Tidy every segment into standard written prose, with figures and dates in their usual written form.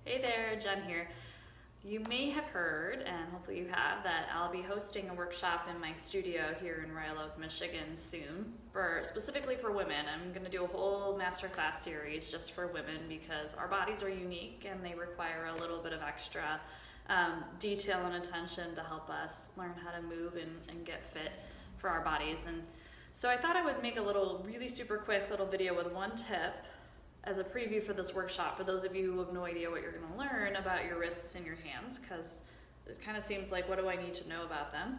Hey there, Jen here. You may have heard, and hopefully you have, that I'll be hosting a workshop in my studio here in Royal Oak, Michigan soon, specifically for women. I'm going to do a whole masterclass series just for women because our bodies are unique and they require a little bit of extra detail and attention to help us learn how to move and get fit for our bodies. And so I thought I would make a really super quick little video with one tip as a preview for this workshop for those of you who have no idea what you're going to learn about your wrists and your hands, because it kind of seems like, what do I need to know about them?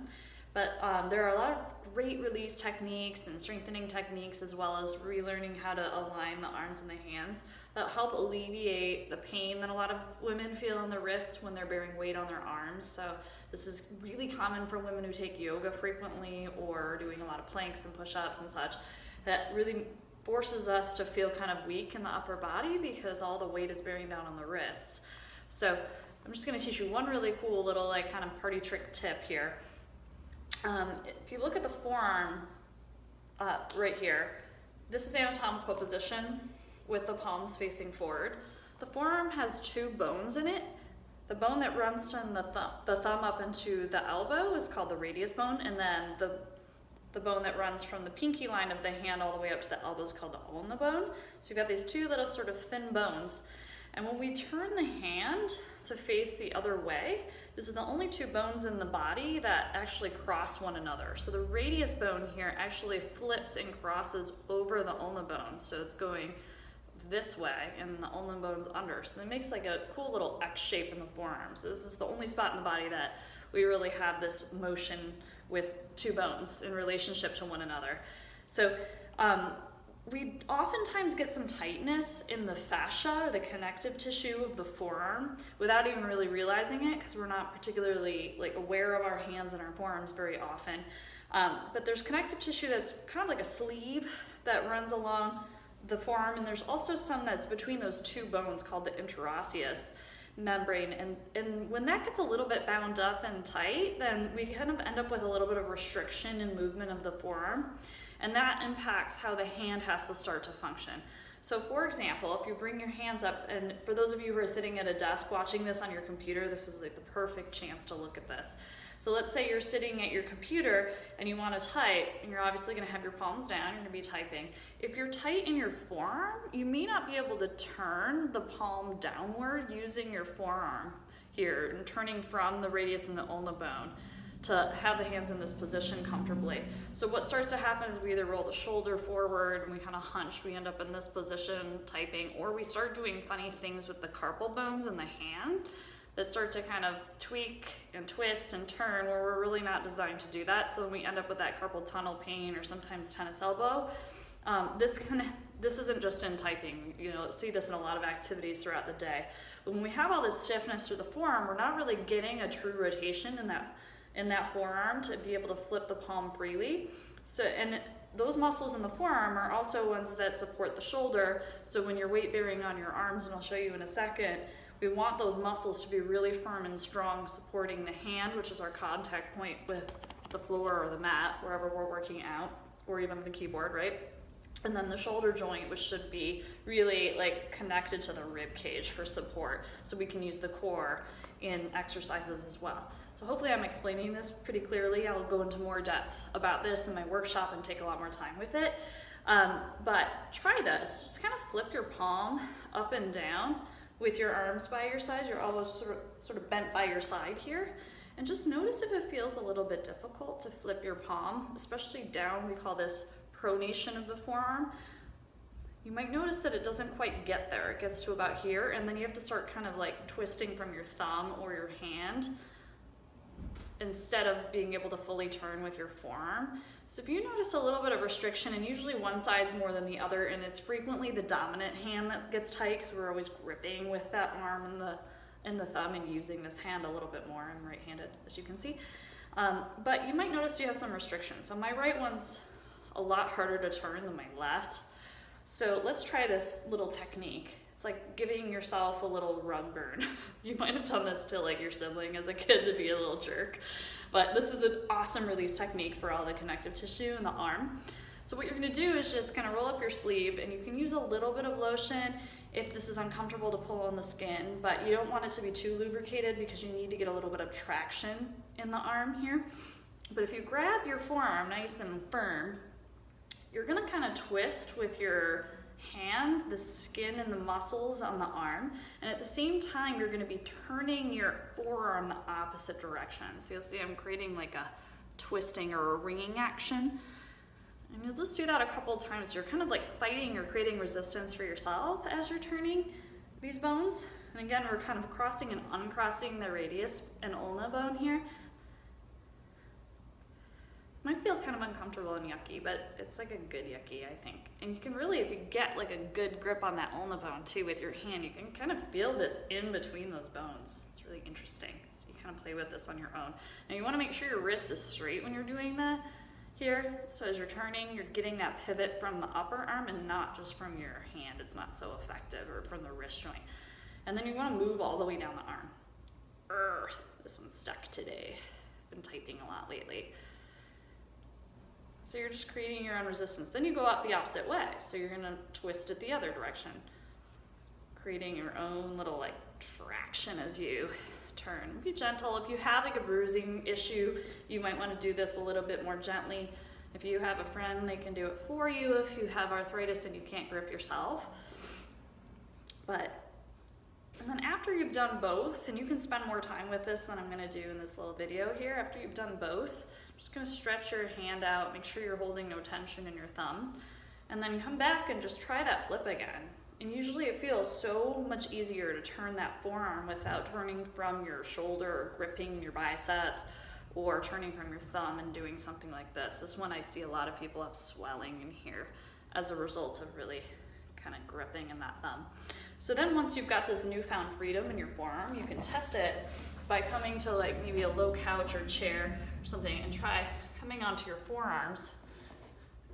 But there are a lot of great release techniques and strengthening techniques, as well as relearning how to align the arms and the hands that help alleviate the pain that a lot of women feel in the wrists when they're bearing weight on their arms. So this is really common for women who take yoga frequently or doing a lot of planks and push-ups and such. That really forces us to feel kind of weak in the upper body because all the weight is bearing down on the wrists. So I'm just going to teach you one really cool little kind of party trick tip here. If you look at the forearm right here, this is anatomical position with the palms facing forward. The forearm has two bones in it. The bone that runs from the thumb up into the elbow is called the radius bone, and then the bone that runs from the pinky line of the hand all the way up to the elbow is called the ulna bone. So you've got these two little sort of thin bones. And when we turn the hand to face the other way, this is the only two bones in the body that actually cross one another. So the radius bone here actually flips and crosses over the ulna bone. So it's going this way and the ulna bone's under. So it makes like a cool little X shape in the forearms. So this is the only spot in the body that we really have this motion with two bones in relationship to one another. So we oftentimes get some tightness in the fascia, the connective tissue of the forearm, without even really realizing it, because we're not particularly aware of our hands and our forearms very often. But there's connective tissue that's kind of like a sleeve that runs along the forearm, and there's also some that's between those two bones called the interosseous membrane, and when that gets a little bit bound up and tight, then we kind of end up with a little bit of restriction in movement of the forearm, and that impacts how the hand has to start to function. So for example, if you bring your hands up, and for those of you who are sitting at a desk watching this on your computer, this is like the perfect chance to look at this. So let's say you're sitting at your computer and you want to type, and you're obviously going to have your palms down, you're going to be typing. If you're tight in your forearm, you may not be able to turn the palm downward using your forearm here and turning from the radius and the ulna bone to have the hands in this position comfortably. So what starts to happen is we either roll the shoulder forward and we kind of hunch, we end up in this position typing, or we start doing funny things with the carpal bones in the hand that start to kind of tweak and twist and turn where we're really not designed to do that. So then we end up with that carpal tunnel pain or sometimes tennis elbow. This isn't just in typing, see this in a lot of activities throughout the day. But when we have all this stiffness through the forearm, we're not really getting a true rotation in that forearm to be able to flip the palm freely. So, and those muscles in the forearm are also ones that support the shoulder. So when you're weight bearing on your arms, and I'll show you in a second, we want those muscles to be really firm and strong, supporting the hand, which is our contact point with the floor or the mat, wherever we're working out, or even the keyboard, right? And then the shoulder joint, which should be really connected to the rib cage for support, so we can use the core in exercises as well. So hopefully I'm explaining this pretty clearly. I'll go into more depth about this in my workshop and take a lot more time with it. But try this. Just kind of flip your palm up and down with your arms by your side, your elbows sort of bent by your side here. And just notice if it feels a little bit difficult to flip your palm, especially down. We call this pronation of the forearm. You might notice that it doesn't quite get there. It gets to about here, and then you have to start kind of twisting from your thumb or your hand instead of being able to fully turn with your forearm. So if you notice a little bit of restriction, and usually one side's more than the other, and it's frequently the dominant hand that gets tight because we're always gripping with that arm and the thumb and using this hand a little bit more. I'm right-handed, as you can see. But you might notice you have some restriction. So my right one's a lot harder to turn than my left. So let's try this little technique. It's like giving yourself a little rug burn. You might have done this to your sibling as a kid to be a little jerk, but this is an awesome release technique for all the connective tissue in the arm. So what you're gonna do is just kind of roll up your sleeve, and you can use a little bit of lotion if this is uncomfortable to pull on the skin, but you don't want it to be too lubricated because you need to get a little bit of traction in the arm here. But if you grab your forearm nice and firm, you're gonna kind of twist with your hand, the skin and the muscles on the arm, and at the same time you're gonna be turning your forearm the opposite direction. So you'll see I'm creating like a twisting or a ringing action. And you'll just do that a couple of times. You're kind of like fighting or creating resistance for yourself as you're turning these bones. And again, we're kind of crossing and uncrossing the radius and ulna bone here. It might feel kind of uncomfortable and yucky, but it's like a good yucky, I think. And you can really, if you get like a good grip on that ulna bone too with your hand, you can kind of feel this in between those bones. It's really interesting. So you kind of play with this on your own. Now you want to make sure your wrist is straight when you're doing that here. So as you're turning, you're getting that pivot from the upper arm and not just from your hand. It's not so effective, or from the wrist joint. And then you want to move all the way down the arm. This one's stuck today. Been typing a lot lately. So you're just creating your own resistance. Then you go out the opposite way. So you're gonna twist it the other direction, creating your own little like traction as you turn. Be gentle. If you have like a bruising issue, you might want to do this a little bit more gently. If you have a friend, they can do it for you if you have arthritis and you can't grip yourself. And then after you've done both, and you can spend more time with this than I'm gonna do in this little video here, after you've done both, just gonna stretch your hand out, make sure you're holding no tension in your thumb, and then come back and just try that flip again. And usually it feels so much easier to turn that forearm without turning from your shoulder or gripping your biceps, or turning from your thumb and doing something like this. This one I see a lot of people have swelling in here as a result of really kind of gripping in that thumb. So then once you've got this newfound freedom in your forearm, you can test it by coming to like maybe a low couch or chair or something, and try coming onto your forearms,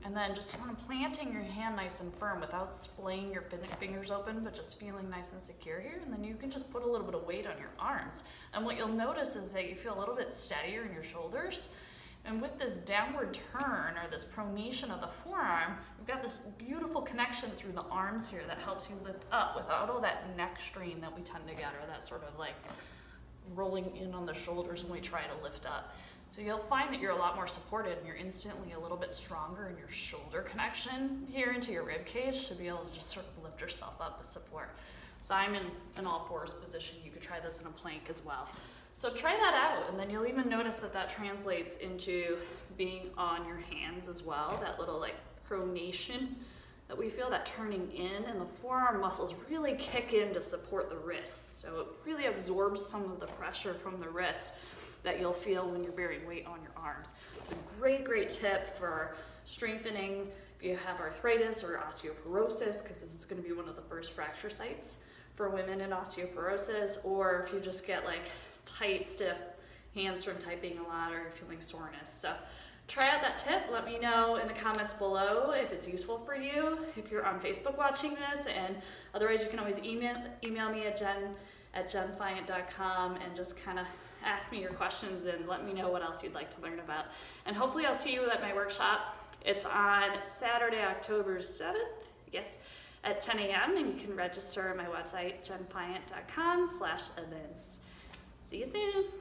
and then just kind of planting your hand nice and firm without splaying your fingers open, but just feeling nice and secure here. And then you can just put a little bit of weight on your arms. And what you'll notice is that you feel a little bit steadier in your shoulders. And with this downward turn, or this pronation of the forearm, we've got this beautiful connection through the arms here that helps you lift up without all that neck strain that we tend to get, or that sort of like rolling in on the shoulders when we try to lift up. So you'll find that you're a lot more supported, and you're instantly a little bit stronger in your shoulder connection here into your rib cage to be able to just sort of lift yourself up with support. So I'm in an all fours position. You could try this in a plank as well. So try that out, and then you'll even notice that that translates into being on your hands as well. That little like pronation that we feel, that turning in, and the forearm muscles really kick in to support the wrists. So it really absorbs some of the pressure from the wrist that you'll feel when you're bearing weight on your arms. It's a great, great tip for strengthening if you have arthritis or osteoporosis, because this is going to be one of the first fracture sites for women in osteoporosis, or if you just get like tight, stiff hands from typing a lot, or you're feeling soreness. So try out that tip. Let me know in the comments below if it's useful for you, if you're on Facebook watching this, and otherwise you can always email me at jen@jenfiant.com and just kind of ask me your questions and let me know what else you'd like to learn about. And hopefully I'll see you at my workshop. It's on Saturday, October 7th, yes, at 10 a.m. and you can register on my website, jenfiant.com/events. See you soon.